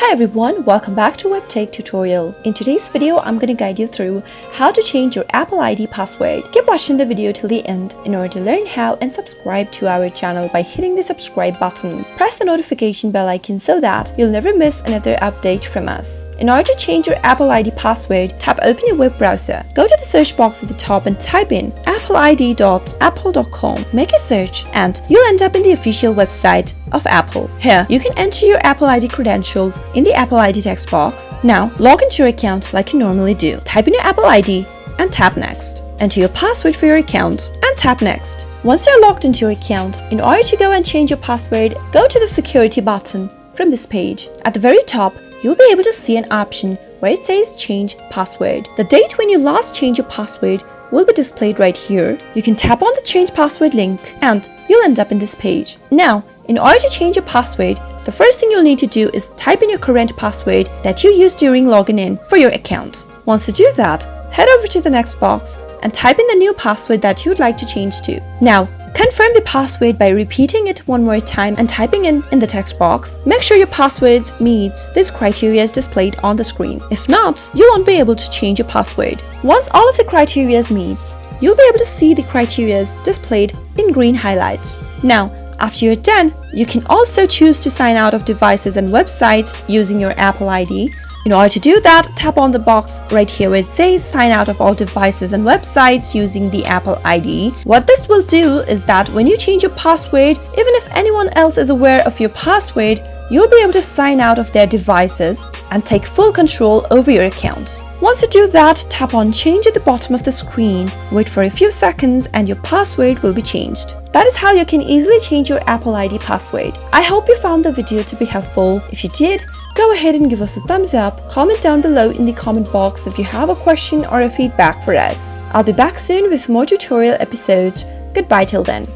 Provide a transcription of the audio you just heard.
Hi everyone, welcome back to Webtech Tutorial. In today's video, I'm going to guide you through how to change your Apple ID password. Keep watching the video till the end in order to learn how, and subscribe to our channel by hitting the subscribe button. Press the notification bell icon so that you'll never miss another update from us. In order to change your Apple ID password, tap open your web browser. Go to the search box at the top and type in appleid.apple.com. Make a search and you'll end up in the official website of Apple. Here, you can enter your Apple ID credentials in the Apple ID text box. Now, log into your account like you normally do. Type in your Apple ID and tap Next. Enter your password for your account and tap Next. Once you're logged into your account, in order to go and change your password, go to the security button from this page. At the very top, you'll be able to see an option where it says Change Password. The date when you last changed your password will be displayed right here. You can tap on the Change Password link and you'll end up in this page. Now, in order to change your password, the first thing you'll need to do is type in your current password that you used during logging in for your account. Once you do that, head over to the next box and type in the new password that you would like to change to. Now, confirm the password by repeating it one more time and typing in the text box. Make sure your password meets this criteria as displayed on the screen. If not, you won't be able to change your password. Once all of the criteria meets, you'll be able to see the criteria displayed in green highlights. Now, after you're done, you can also choose to sign out of devices and websites using your Apple ID. In order to do that, tap on the box right here where it says sign out of all devices and websites using the Apple ID. What this will do is that when you change your password, even if anyone else is aware of your password, you'll be able to sign out of their devices and take full control over your account. Once you do that, tap on Change at the bottom of the screen, wait for a few seconds and your password will be changed. That is how you can easily change your Apple ID password. I hope you found the video to be helpful. If you did, go ahead and give us a thumbs up. Comment down below in the comment box if you have a question or a feedback for us. I'll be back soon with more tutorial episodes. Goodbye till then.